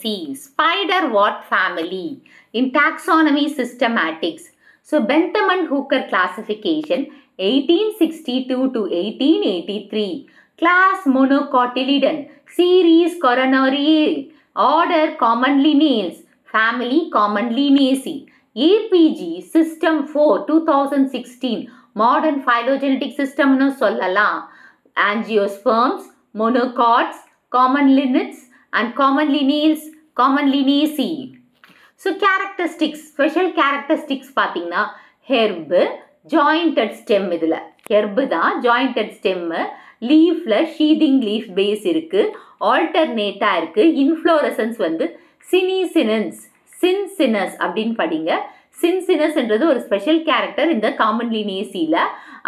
see. Spider what family? In taxonomy systematics. So Bentham and Hooker classification 1862 to 1883. Class Monocotyledon. Series Coronariae. Order commonly Nails. Family commonly Naceae. APG System 4 2016. Modern phylogenetic system no sollala. Angiosperms, monocots, common linnets and commonly nails, commonly Naceae. So characteristics, special characteristics pathina herb, jointed stem idula. Herb da jointed stem, leaf la sheathing leaf base irukku, alternate irukku, inflorescence vandu cincinus, cincinus அப்படிን படிங்க. Cincinus என்றது ஒரு special character இந்த commonly Naceae la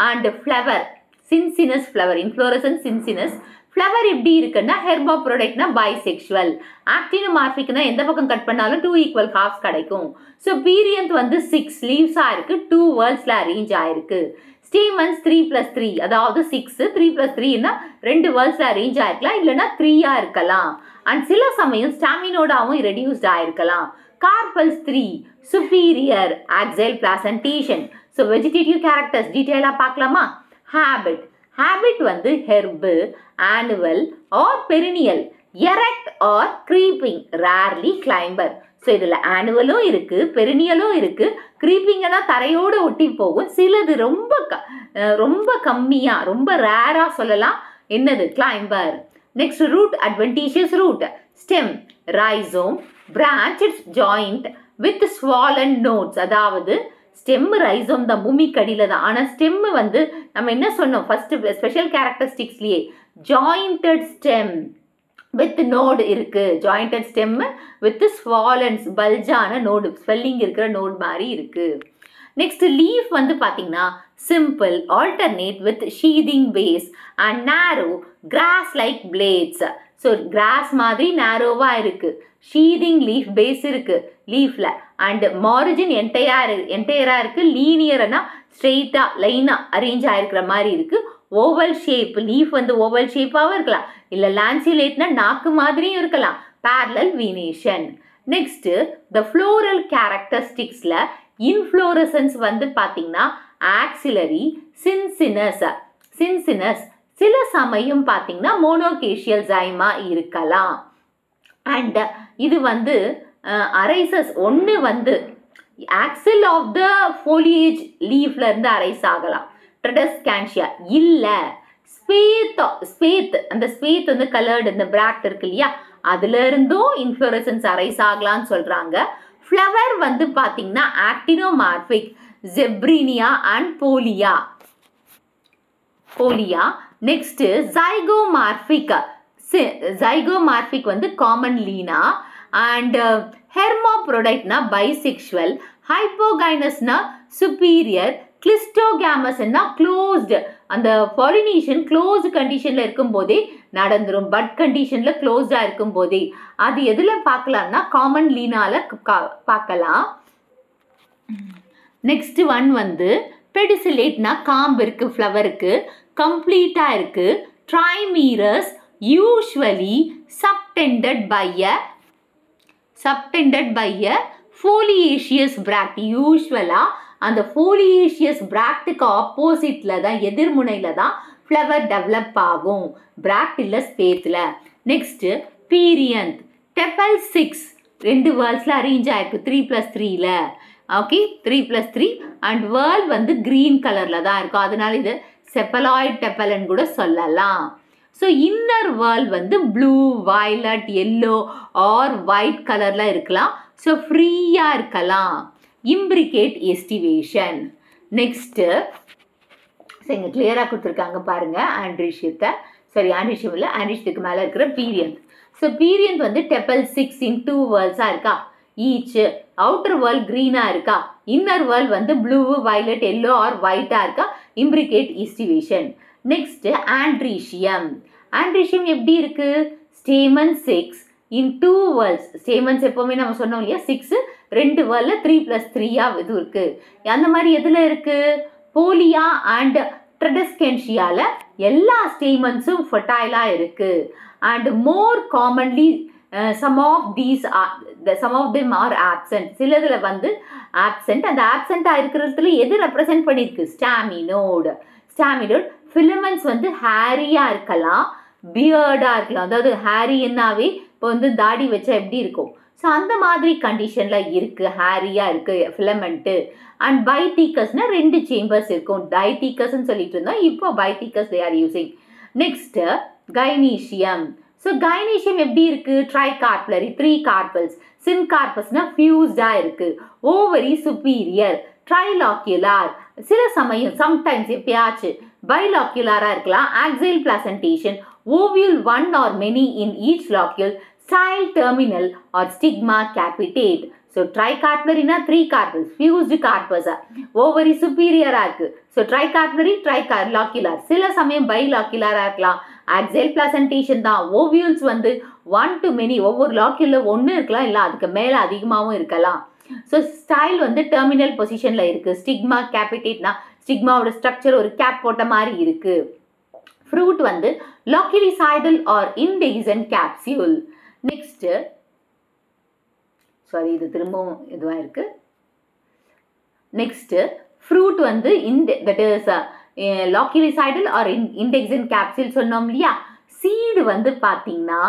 and flower, cincinus flower, inflorescence cincinus. Flower எப்படி இருக்குன்னா hermaphrodite னா bisexual, actinomorphic னா எந்த பக்கம் கட் பண்ணாலும் 2 equal halves கிடைக்கும். So perianth வந்து 6 leaves ஆ இருக்கு, 2 whorls ல arrange ஆயிருக்கு. Stamens 3+3, அதாவது 6, 3+3 னா 2 whorls ல arrange ஆயிருக்கலாம், இல்லனா 3 ஆ இருக்கலாம். And சில சமயம் staminodavum reduced ஆயிருக்கலாம். Carpels 3, superior, axial placentation. So vegetative characters detail ஆ பார்க்கலாமா? Habit. Habit வந்து herb, annual or perennial, erect or creeping, rarely climber. So இதில் annualும் இருக்கு, perennialும் இருக்கு, creepingனா தரையோடு ஒட்டி போகும், சிலது ரொம்ப கம்மியா, ரொம்ப ரேரா சொல்லலாம், என்னது climber. Next root, adventitious root, stem, rhizome, branched joint with swollen nodes, அதாவது stem rhizome தான் பூமிக்கு அடியில தான். ஆனா stem வந்து நம்ம என்ன சொன்னோம் first special characteristicsலயே jointed stem with node இருக்கு, jointed stem with swollen bulge ஆன node, swelling இருக்கிற node மாதிரி இருக்கு. Next leaf வந்து பாத்தீங்கன்னா simple, alternate with sheathing base and narrow grass like blades. So grass மாதிரி narrow-வா இருக்கு, sheathing leaf base இருக்கு leafல, and margin entire இருக்கு, linear-னா straight-ஆ line-ஆ arrange ஆயிருக்கிற மாதிரி இருக்கு. oval shape, leaf வந்து oval shape-ஆவும் இருக்கலாம், இல்ல lanceolate-னா நாக்கு மாதிரியும் இருக்கலாம், parallel venation. Next the floral characteristics-ல inflorescence வந்து பாத்தீங்கன்னா axillary, cincinus, சில சமயம் பாத்தீங்கன்னா monocacial zyma இருக்கலாம். And இது வந்து arises ஒன்னு வந்து axil of the foliage leafல இருந்து arise ஆகலாம், tradescantia இல்ல spathe, அந்த spathe வந்து colored இந்த bract இருக்கு இல்லையா, அதுல இருந்தும் inflorescence arise ஆகலாம்னு சொல்றாங்க. flower வந்து பாத்தீங்கன்னா actinomorphic, zebrina and pollia. Next zygomorphic, zygomorphic வந்து common lina, and hermaphrodite na bisexual, hypogynous na superior, clistogamous na closed. அந்த pollination closed conditionல இருக்கும்போதே நடந்துரும், bud conditionல closed ஆ இருக்கும்போதே. அது எதுல பார்க்கலாம்னா common linaல பார்க்கலாம். Next one வந்து pedicellate na காம்பு இருக்கு, ஃப்ளவருக்கு complete ஆ இருக்கு, trimerous, usually subtended by a foliaceous bract. usually அந்த foliaceous bractக்கு oppositeல தான், எதிர்முனையில தான் flower develop ஆகும், bract இல்ல spaceல. Next perianth, tepal 6, 2 whorls-ல arrange ஆயிருக்கு 3+3ல. okay, 3+3 and whorl வந்து green colorல தான் இருக்கும், அதனால இது cephaloid tepal கூட சொல்லலாம். So inner whorl வந்து blue, violet, yellow or white colorல இருக்கலாம், so free-ஆ இருக்கலாம். imbricate estivation. Next இங்க clear-ஆ கொடுத்திருக்காங்க பாருங்க, androecium, sorry androecium இல்ல, androeciumக்கு மேல இருக்கிற perianth. So perianth வந்து tepal 6 in 2 whorls-ஆ இருக்கா, each outer whorl green-ஆ இருக்கா, inner whorl வந்து blue, violet, yellow or white-ஆ இருக்கா, imbricate estivation. Next androecium. androecium எப்படி இருக்கு, stamen 6 in 2 whorls. stamens எப்பவுமே நம்ம சொன்னோம் இல்லையா 6, 2 whorl 3+3 இது இருக்கு. அந்த மாதிரி எதுல இருக்கு, போலியா and tradescantiaல எல்லா stamensம் fertile-ஆ இருக்கு. and more commonly some of them are absent. சிலதுல வந்து absent. அந்த absent இருக்கிறதுல எது represent பண்ணிருக்கு? Staminode. Filaments வந்து hairy-ஆ இருக்கலாம், beard-ஆ இருக்கலாம். அதாவது hairy என்னாவே இப்போ வந்து தாடி வச்சா எப்படி இருக்கும்? ஸோ அந்த மாதிரி கண்டிஷனில் இருக்குது, ஹேரியாக இருக்குது ஃபிலமெண்ட்டு. அண்ட் பைத்தீக்கஸ்னால் 2 சேம்பர்ஸ் இருக்கும். டைத்தீக்கஸ்ன்னு சொல்லிட்டு இருந்தோம், இப்போ பைத்தீக்கஸ் they are using. Next gynoecium. So gynoecium எப்படி இருக்குது? ட்ரைகார்பலரி, 3 கார்பல்ஸ். சின்கார்பஸ்னால் ஃபியூஸ்டாக இருக்குது. Ovary superior. ட்ரைலாக்யுலார், சில சமயம் சம்டைம்ஸ் எப்பயாச்சும் பைலாக்யுலாராக இருக்கலாம். ஆக்சைல் placentation. Ovule 1 or many in each locule. Style terminal or stigma capitate. So tricarpillary na 3 carpels, fused carpus. Ovary superior இருக்கு. So tricarpillary, trilocular. சில சமயம் bilocular இருக்கலாம். Axial placentation தான். Ovules வந்து 1 to many, ஒவ்வொரு locule ஒன்று இருக்கலாம், இல்லை அதுக்கு மேலே அதிகமாகவும் இருக்கலாம். ஸோ ஸ்டைல் வந்து டெர்மினல் பொசிஷனில் இருக்குது. ஸ்டிக்மா கேபிட்டேட்னா ஸ்டிக்மாவோட ஸ்ட்ரக்சர் ஒரு கேப் போட்ட மாதிரி இருக்குது. ஃப்ரூட் வந்து loculicidal or indehiscent capsule. Next sorry இது திரும்பவும் இதுவாக இருக்குது. நெக்ஸ்ட்டு ஃப்ரூட் வந்து that is loculicidal or indehiscent capsule சொன்னோம் இல்லையா. சீடு வந்து பார்த்தீங்கன்னா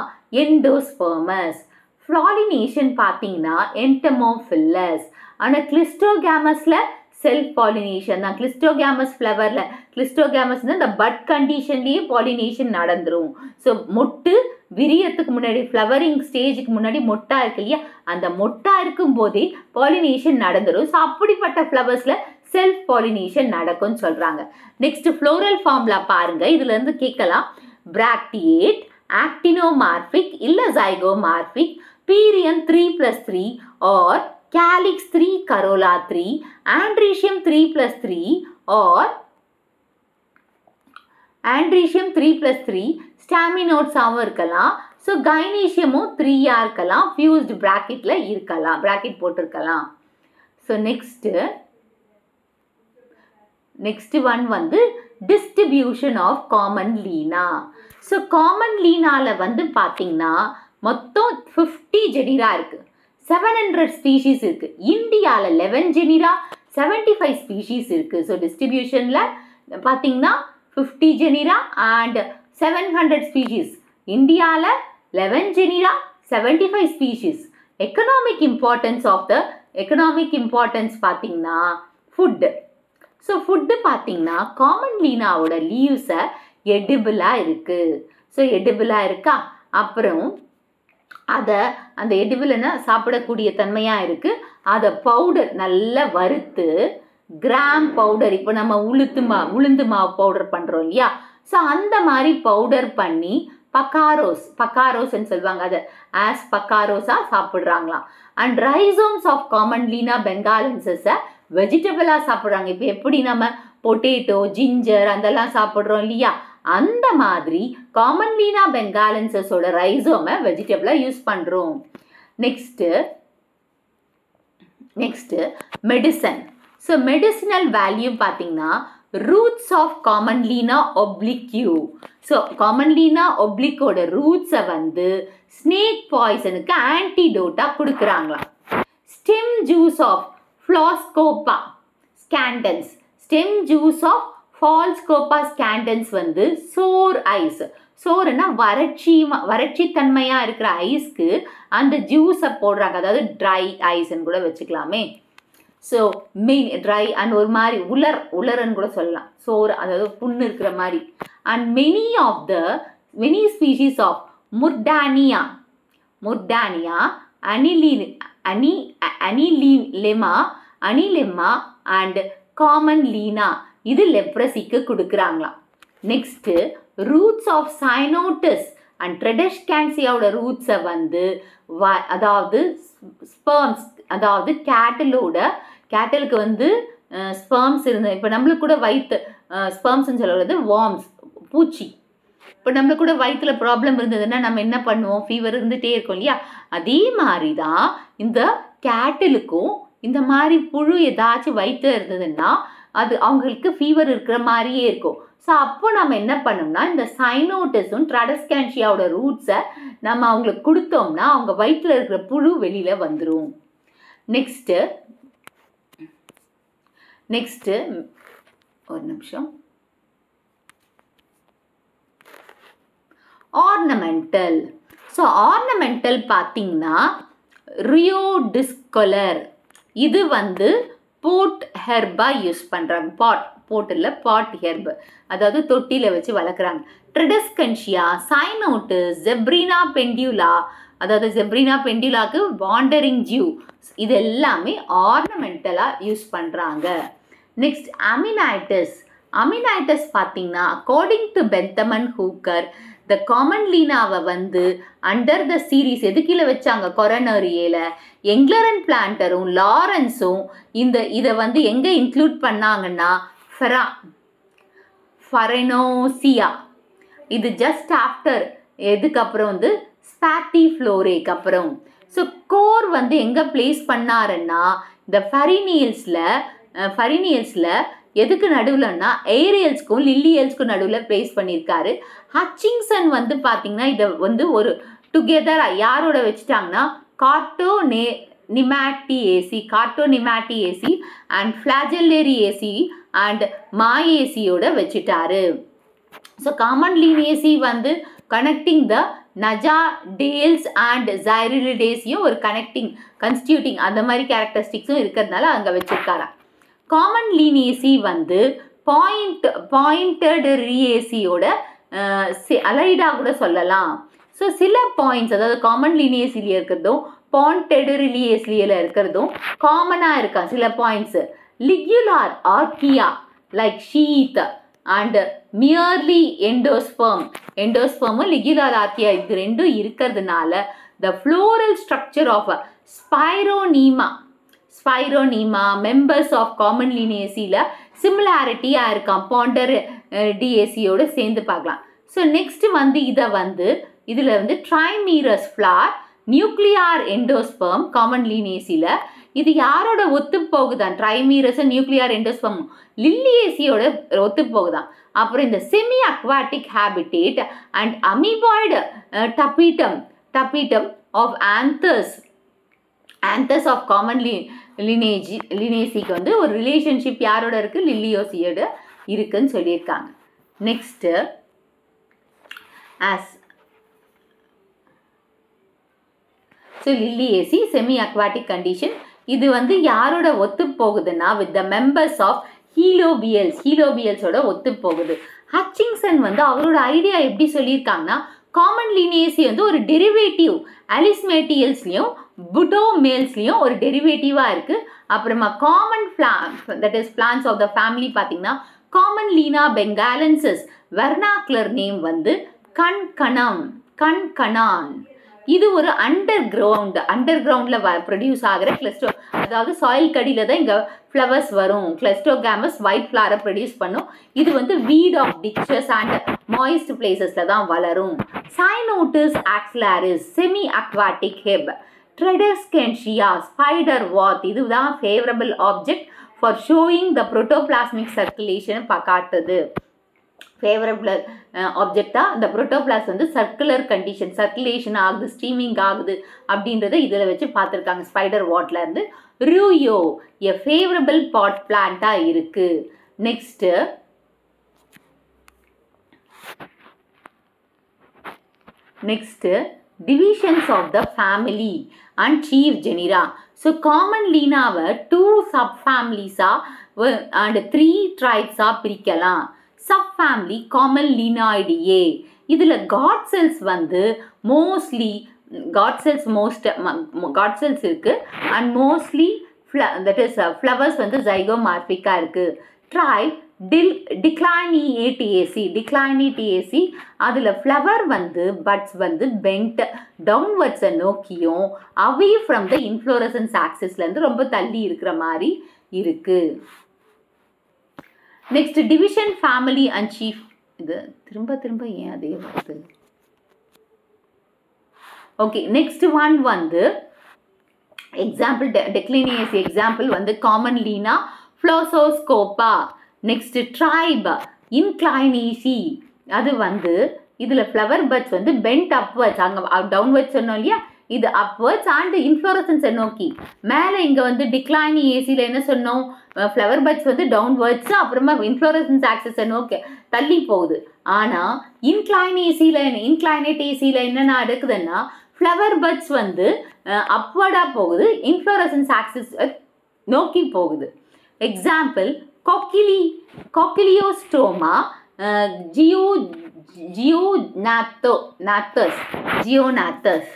எண்டோஸ்பெர்மஸ். ஃப்ளாலினேஷன் பார்த்தீங்கன்னா என்டமோஃபில்லஸ். ஆனால் கிளிஸ்டோகேமஸில் செல்ஃப் பாலினேஷன் தான். கிளிஸ்டோகேமஸ் ஃப்ளவரில் கிளிஸ்டோகேமஸ்னால் இந்த பட் கண்டிஷன்லேயே பாலினேஷன் நடந்துடும். ஸோ மொட்டு விரியத்துக்கு முன்னாடி, ஃப்ளவரிங் ஸ்டேஜுக்கு முன்னாடி மொட்டா இருக்கு இல்லையா, அந்த மொட்டா இருக்கும் போதே பாலினேஷன் நடந்துடும். ஸோ அப்படிப்பட்ட ஃப்ளவர்ஸில் செல்ஃப் பாலினேஷன் நடக்கும்னு சொல்கிறாங்க. நெக்ஸ்ட் ஃப்ளோரல் ஃபார்முலா பாருங்கள். இதுலேருந்து கேட்கலாம். பிராக்டியேட், ஆக்டினோமார்பிக் இல்லை ஜைகோமார்பிக், பீரியன் 3+3 R calyx 3, corolla 3, andrecium 3+3 or andrecium 3+3 staminodes இருக்கலாம். ஸோ கைனீஷியமும் 3-ஆ இருக்கலாம், ஃபியூஸ்டு ப்ராக்கெட்டில் இருக்கலாம், ப்ராக்கெட் போட்டிருக்கலாம். ஸோ நெக்ஸ்ட் ஒன் வந்து distribution of Commelina. So காமன் லீனாவில் வந்து பார்த்தீங்கன்னா மொத்தம் 50 ஜெனிரா இருக்குது, 700 ஸ்பீஷீஸ் இருக்குது. இந்தியாவில் 11 ஜெனிரா, 75 ஸ்பீஷீஸ் இருக்குது. ஸோ டிஸ்ட்ரிபியூஷனில் பார்த்தீங்கன்னா 50 ஜெனிரா அண்ட் 700 ஸ்பீஷீஸ். இந்தியாவில் 11 ஜெனிரா, 75 ஸ்பீஷீஸ். எக்கனாமிக் இம்பார்ட்டன்ஸ் பார்த்தீங்கன்னா ஃபுட்டு. ஸோ ஃபுட்டு பார்த்தீங்கன்னா காமன் லீனாவோட லீவ்ஸை எடிபிளாக இருக்குது. ஸோ எடிபிளாக இருக்கா. அப்புறம் அந்த எடிபிள்னா சாப்பிடக்கூடிய தன்மையாக இருக்குது. அதை பவுடர் நல்லா வறுத்து கிராம் பவுடர், இப்போ நம்ம உளுந்து மாவு பவுடர் பண்ணுறோம் இல்லையா, ஸோ அந்த மாதிரி பவுடர் பண்ணி பக்காரோஸ்ன்னு சொல்லுவாங்க, அதை ஆஸ் பக்காரோஸாக சாப்பிட்றாங்களாம். And rhizomes of Commelina பெங்காலன்சஸை வெஜிடபிளாக சாப்பிட்றாங்க. இப்போ எப்படி நம்ம பொட்டேட்டோ, ஜிஞ்சர் அதெல்லாம் சாப்பிட்றோம் இல்லையா, அந்த மாதிரி காமன் லீனா பெங்காலன்சஸோட ரைசோமை வெஜிடபிளாக யூஸ் பண்ணுறோம். Next medicine. So medicinal value பார்த்தீங்கன்னா roots of Commelina obliqua. So காமன் லீனா ஒப்ளிக்கோட ரூட்ஸை வந்து ஸ்னேக் பாய்சனுக்கு ஆன்டிடோட்டாக கொடுக்குறாங்களாம். Stem juice of Floscopa scandens, stem juice of Floscopa scandens வந்து சோர் ஐஸ். சோறுனா வறட்சி தன்மையாக இருக்கிற ஐஸ்க்கு அந்த ஜூஸை போடுறாங்க, அதாவது ட்ரை ஐஸ்ன்னு கூட வச்சுக்கலாமே. ஸோ ட்ரை அண்ட் ஒரு மாதிரி உலர்ன்னு கூட சொல்லலாம். சோறு அதாவது புண்ணு இருக்கிற மாதிரி. And many species of Murdannia, Aneilema and Commelina இது லெப்ரசிக்கு கொடுக்குறாங்களாம். Next roots of Cyanotis and ட்ரெடெஷ்கான்சியாவோட ரூட்ஸை வந்து அதாவது ஸ்பெர்ம்ஸ், அதாவது கேட்டலுக்கு வந்து ஸ்பெர்ம்ஸ் இருந்தது. இப்போ நம்மளுக்கு கூட ஸ்பெர்ம்ஸ்ன்னு சொல்கிறது வார்ம்ஸ், பூச்சி. இப்போ நம்மளுக்கு கூட வயிற்றுல ப்ராப்ளம் இருந்ததுன்னா நம்ம என்ன பண்ணுவோம், ஃபீவர் இருந்துகிட்டே இருக்கும் இல்லையா, அதே மாதிரி தான் இந்த கேட்டலுக்கும் இந்த மாதிரி புழு ஏதாச்சும் வயிற்று இருந்ததுன்னா அது அவங்களுக்கு ஃபீவர் இருக்கிற மாதிரியே இருக்கும். ஸோ அப்போ நம்ம என்ன பண்ணோம்னா இந்த சைனோட்டிஸும் ட்ரடஸ்கேன்ஷியாவோட ரூட்ஸை நம்ம அவங்களுக்கு கொடுத்தோம்னா அவங்க வயிற்றில் இருக்கிற புழு வெளியில் வந்துடும். நெக்ஸ்ட்டு ஒரு நிமிஷம். ஆர்னமெண்டல். ஸோ ஆர்னமெண்டல் பார்த்தீங்கன்னா ரியோ டிஸ்கலர். இது வந்து போட் ஹெர்பாக யூஸ் பண்ணுறாங்க. பாட் ஹெர்ப், அதாவது தொட்டியில் வச்சு வளர்க்குறாங்க. ட்ரெடஸ்கன்ஷியா, சைனோட்டிஸ், ஜெப்ரினா பெண்டியூலா, அதாவது ஜெப்ரினா பெண்டியூலாக்கு வாண்டரிங் ஜூ, இது எல்லாமே ஆர்னமெண்டலாக யூஸ் பண்ணுறாங்க. நெக்ஸ்ட் அமினைட்டிஸ் பார்த்தீங்கன்னா according to Bentham Hooker the காமன் லீனாவை வந்து அண்டர் த சீரீஸ் எது கீழே வச்சாங்க, கொரோனரியில் எங்லர் அண்ட் பிளான்டரும் லாரன்ஸும் இதை வந்து எங்கே இன்க்ளூட் பண்ணாங்கன்னா ஃபரெனோசியா. இது ஜஸ்ட் ஆஃப்டர் எதுக்கப்புறம் வந்து ஸ்பாட்டிஃப்ளோரேக்கு அப்புறம். ஸோ கோர் வந்து எங்கே பிளேஸ் பண்ணாருன்னா இந்த ஃபரினியல்ஸில் எதுக்கு நடுவில்னா ஏரியல்ஸ்க்கும் லில்லியல்ஸ்க்கும் நடுவில் பிளேஸ் பண்ணியிருக்காரு. ஹட்சிங்சன் வந்து பார்த்தீங்கன்னா இதை வந்து ஒரு டுகெதராக யாரோட வச்சுட்டாங்கன்னா கார்டோனிமேட்டியேசி அண்ட் ஃப்ளாஜெல்லரியேசி அண்ட் மாயேசியோட வச்சுட்டாரு. ஸோ காமன் லீனியேசி வந்து கனெக்டிங் த நஜாடேல்ஸ் அண்ட் ஜைரிலிடேஸையும் ஒரு கன்ஸ்டியூட்டிங் அந்த மாதிரி கேரக்டரிஸ்டிக்ஸும் இருக்கிறதுனால அங்கே வச்சுருக்காராம். காமன் லீனியேசி வந்து பாயிண்டட்ரியேசியோட அலைடாக கூட சொல்லலாம். ஸோ சில பாயிண்ட்ஸ், அதாவது காமன் லீனியேசியில் இருக்கிறதும் பாயிண்டட்ரிலியேசியில் இருக்கிறதும் காமனாக இருக்கா சில பாயிண்ட்ஸு. லிக்யூலார் ஆர்கியா லைக் ஷீத் அண்ட் மியர்லி எண்டோஸ்பெர்மும் லிக்யூலார் ஆர்கியா இது ரெண்டும் இருக்கிறதுனால the floral structure of Spironema members of காமன் லீனியேசியில் சிமிலாரிட்டியாக இருக்கான் பாண்டர் டிஏசியோடு சேர்ந்து பார்க்கலாம். ஸோ நெக்ஸ்ட் வந்து இதில் வந்து ட்ரைமீரஸ் ஃப்ளார் நியூக்ளியார் எண்டோஸ்பெர்ம் காமன் லீனியேசியில் இது யாரோட ஒத்து போகுதான், ட்ரைமீரஸ் நியூக்ளியார் எண்டோஸ்பெர்ம் லில்லியேசியோட ஒத்து போகுதான். அப்புறம் இந்த semi aquatic habitat and amoeboid tapetum of anthers of காமன் லினேசிக்கு வந்து ஒரு ரிலேஷன்ஷிப் யாரோட இருக்குது, லில்லியோசியோட இருக்குன்னு சொல்லியிருக்காங்க. Next so Liliaceae semi aquatic condition இது வந்து யாரோட ஒத்து போகுதுன்னா வித் த மெம்பர்ஸ் ஆஃப் ஹீலோபியல்ஸோட ஒத்து போகுது. ஹட்சிங்சன் வந்து அவரோட ஐடியா எப்படி சொல்லியிருக்காங்கன்னா காமன் லீனியேசி வந்து ஒரு டெரிவேட்டிவ் அலிஸ்மேட்டியல்ஸ்லையும் புட்டோமேல்ஸ்லையும் ஒரு டெரிவேட்டிவாக இருக்குது. அப்புறமா common that is plans of the family பார்த்தீங்கன்னா காமன் லீனா பெங்காலன்சஸ் வெர்னாக்குலர் நேம் வந்து கண்கணான். இது ஒரு அண்டர் கிரவுண்டில் ப்ரொடியூஸ் ஆகிற கிளஸ்டோ, அதாவது சாயில் கடியில் தான் இங்கே ஃப்ளவர்ஸ் வரும். கிளஸ்டோகாமஸ் ஒயிட் ஃப்ளவரை ப்ரொடியூஸ் பண்ணும். இது வந்து வீட் ஆஃப் டிச்சஸ் அண்ட் மாய்ஸ்ட் பிளேசஸில் தான் வளரும். சைனோட்டிஸ் ஆக்சிலாரிஸ் செமி அக்வாட்டிக் ஹெப் ட்ரெடஸ்கென்ஷியா ஸ்பைடர் வாத் இதுதான் favourable object for showing the protoplasmic circulation காட்டுது. ஃபேவரபிள் ஆப்ஜெக்டாக இந்த புரோட்டோபிளாஸ் வந்து சர்க்குலேஷன் ஆகுது, ஸ்ட்ரீமிங் ஆகுது அப்படின்றத இதில் வச்சு பார்த்துருக்காங்க. ஸ்பைடர் வாட்லேருந்து ரூயோ எ ஃபேவரபிள் பாட் பிளான்ட்டாக இருக்குது. Next divisions of the family and chief genera. So காமன் லீனாவை 2 சப் ஃபேமிலிஸாக அண்ட் 3 ட்ரைப்ஸாக பிரிக்கலாம். Subfamily Commelinoideae. இதில் காட் செல்ஸ் வந்து மோஸ்ட்லி காட் செல்ஸ் இருக்குது and mostly that is flowers வந்து ஜைகோமார்பிக்காக இருக்குது. ட்ரைப் டிக்ளைனிட்டியேசி அதில் ஃப்ளவர் வந்து பட்ஸ் வந்து பெண்ட் டவுன்வர்ட்ஸை நோக்கியும் அவே ஃப்ரம் த இன்ஃப்ளோரசன்ஸ் ஆக்சிஸ்லேருந்து ரொம்ப தள்ளி இருக்கிற மாதிரி இருக்குது. Next division family and chief. இது திரும்ப ஏன் அதே வருது? ஓகே, நெக்ஸ்ட் ஒன் வந்து எக்ஸாம்பிள் டெக்ளினியேசி எக்ஸாம்பிள் வந்து Commelina Floscopa. Next tribe, இன்க்ளைனேசி. அது வந்து இதில் ஃப்ளவர் பட்ஸ் வந்து பெண்ட் அப்வர்ட்ஸ், அங்கே டவுன்வர்ட்ஸ் சொன்னோம் இல்லையா, இது அப்வர்ட்ஸ் அண்ட் இன்ஃப்ளோரசன்ஸை நோக்கி. மேலே இங்கே வந்து டிக்ளைனி ஏசியில் என்ன சொன்னோம், ஃப்ளவர் பட்ஸ் வந்து டவுன்வர்ட்ஸ், அப்புறமா இன்ஃப்ளோரசன்ஸ் ஆக்சஸை நோக்கி தள்ளி போகுது. ஆனால் இன்க்ளைனேட் ஏசியில் என்ன நடக்குதுன்னா ஃப்ளவர் பட்ஸ் வந்து அப்வர்டாக போகுது, இன்ஃப்ளோரசன்ஸ் ஆக்சஸ் நோக்கி போகுது. எக்ஸாம்பிள் கோக்கிலியோஸ்டோமா, ஜியோநாத்தஸ்.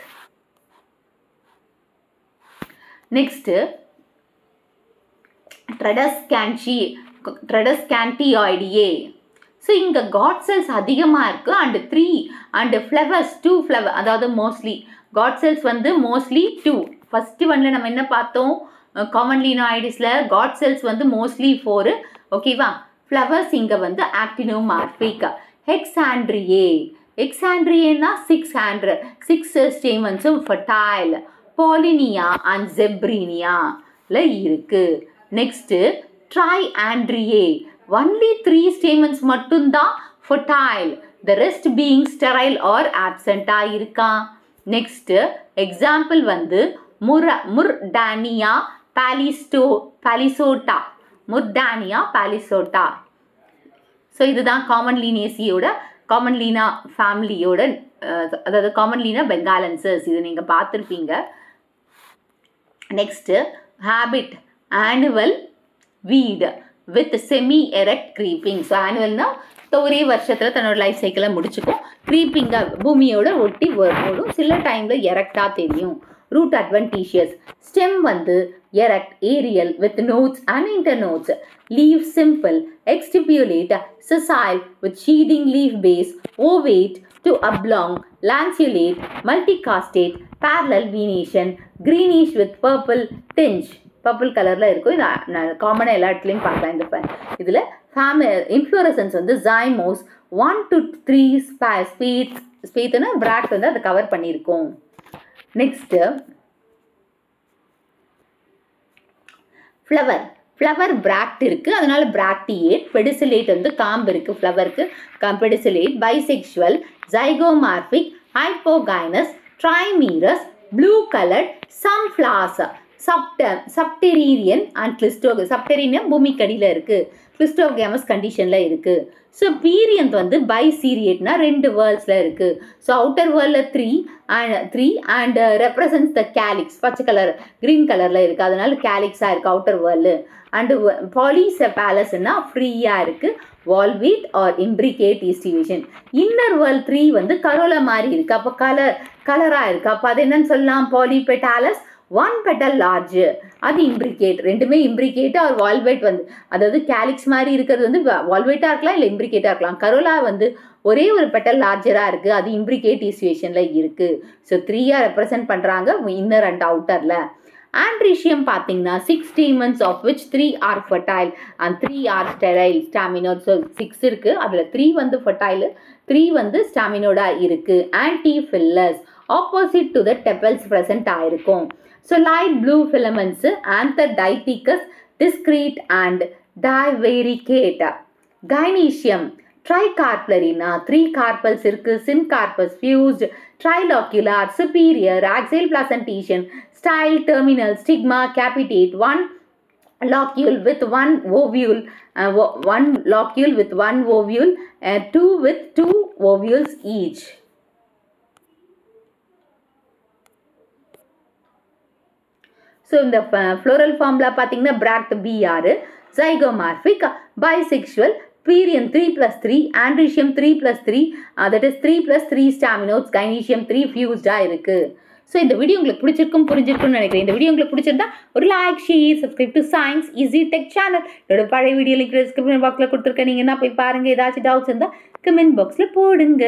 Next Tradescantioideae. ஸோ இங்கே காட் செல்ஸ் அதிகமாக இருக்குது அண்ட் 3 அண்ட் ஃப்ளவர்ஸ் 2 ஃப்ளவர், அதாவது மோஸ்ட்லி காட் செல்ஸ் வந்து மோஸ்ட்லி 2. ஃபஸ்ட்டு ஒன்றில் நம்ம என்ன பார்த்தோம், காமன் லீனாய்டிஸில் காட் செல்ஸ் வந்து மோஸ்ட்லி 4, ஓகேவா. ஃப்ளவர்ஸ் இங்கே வந்து ஆக்டினோமார்பிக். எக்ஸாண்ட்ரியேனா 6 ஸ்டேமன்ஸும் ஃபர்டைல். பாலினியா அண்ட் ஜெப்ரீனியால இருக்கு. நெக்ஸ்ட் ட்ரைஆண்ட்ரியே, ஒன்லி 3 ஸ்டேமன்ஸ் மட்டும்தான் fertile, the rest being sterile or ஆப்சென்ட்டாக இருக்கான். நெக்ஸ்ட் எக்ஸாம்பிள் வந்து முர்டானியா பாலிசோட்டா. ஸோ இதுதான் காமன் லீனா ஃபேமிலியோட, அதாவது காமன் லீனா பெங்காலன்சஸ், இது நீங்கள் பார்த்துருப்பீங்க. Next habit, annual weed with semi erect creeping. So ஆனுவல்னால் ஒரே வருஷத்தில் தன்னோட லைஃப் சைக்கிளை முடிச்சுக்கும். க்ரீப்பிங்காக பூமியோட ஒட்டி ஓடும், சில டைமில் எரெக்டாக தெரியும். ரூட் அட்வென்டிஷியஸ், ஸ்டெம் வந்து erect, aerial with nodes and internodes. Leaf simple, exstipulate, sessile with sheathing leaf base, ovate to oblong, lanceolate, multicastate, parallel venation, greenish with purple tinge. Purple கலரில் இருக்கும். இது காமனாக எல்லா இடத்துலையும் பார்க்கலாம். இந்த இதில் இன்ஃப்ளோரசன்ஸ் வந்து ஜைமோஸ் 1 to 3 ஸ்பேத்துன்னு பிராக்ட் வந்து அதை கவர் பண்ணியிருக்கோம். நெக்ஸ்ட்டு ஃப்ளவர் பிராக்ட் இருக்குது, அதனால பிராக்டியேட். பெடிசிலேட் வந்து காம்பு இருக்குது ஃப்ளவருக்கு, pedicellate. Bisexual, zygomorphic, hypogynous, trimerous, blue coloured, some flowers, subterranean and subterranean பூமிக்கடியில் இருக்குது, கிளிஸ்டோகேமஸ் கண்டிஷனில் இருக்குது. ஸோ பீரியன்ட் வந்து பைசீரியேட்னா 2 வேர்ல்ஸில் இருக்குது. ஸோ அவுட்டர் வேர்ல்டில் 3 அண்ட் ரெப்ரசன்ஸ் த கேலிக்ஸ், பச்சை கலர் க்ரீன் கலரில் இருக்குது, அதனால கேலிக்ஸாக இருக்குது அவுட்டர் வேர்ல்டு. அண்டு பாலிசெபாலஸ்னா ஃப்ரீயாக இருக்குது, valvate or imbricate aestivation. Inner whorl 3 வந்து கரோலா மாதிரி இருக்குது, அப்போ கலராக இருக்குது, அப்போ அது என்னன்னு சொல்லலாம், பாலிபெட்டாலஸ் 1 petal large, அது இம்ப்ரிகேட். ரெண்டுமே இம்ப்ரிகேட் ஆர் வால்வேட் வந்து, அதாவது கேலிக்ஸ் மாதிரி இருக்கிறது வந்து வால்வேட்டாக இருக்கலாம், இல்லை இம்ப்ரிகேட்டாக இருக்கலாம். கரோலா வந்து ஒரே ஒரு பெட்டல் லார்ஜராக இருக்குது, அது இம்ப்ரிகேட் ஈஸ்டிவேஷனில் இருக்குது. ஸோ 3 ரெப்ரசன்ட் பண்ணுறாங்க இன்னர் அண்ட் அவுட்டரில். ஆண்ட்ரீஷியம் பார்த்தீங்கன்னா 6 stamens of which 3 are fertile and 3 are sterile, staminode. So 6 இருக்குது, அதில் 3 வந்து fertile, 3 வந்து staminode இருக்குது. Antiphillus, opposite to the tepals present ஆயிருக்கும். So light blue filaments, Antherdithecus, discrete and divaricate. Gynoecium, tricarpellariனா 3 carpels இருக்குது, syncarpus, fused, trilocular, superior, axial placentatian, style, terminal, stigma, capitate, 1 locule with 1 ovule, 1 locule with 1 ovule, 2 with 2 ovules each. So இந்த floral ஃபார்மில் பார்த்தீங்கன்னா bract BR, zygomorphic, bisexual, perianth 3+3, androecium 3+3, that is 3+3 staminodes, gynoecium 3 ஃபியூஸ்டாக இருக்குது. So இந்த video உங்களுக்கு புரிஞ்சிருக்கும்னு நினைக்கிறேன். இந்த வீடியோ உங்களுக்கு பிடிச்சிருந்தா ஒரு like, share, subscribe to science easy tech channel. என்னோட பழைய வீடியோ லிங்க் டிஸ்கிரிப்ஷன் பாக்ஸில் கொடுத்துருக்கேன், நீங்கள் என்ன போய் பாருங்கள். ஏதாச்சும் டவுட்ஸ் இருந்தால் கமெண்ட் பாக்ஸில் போடுங்க.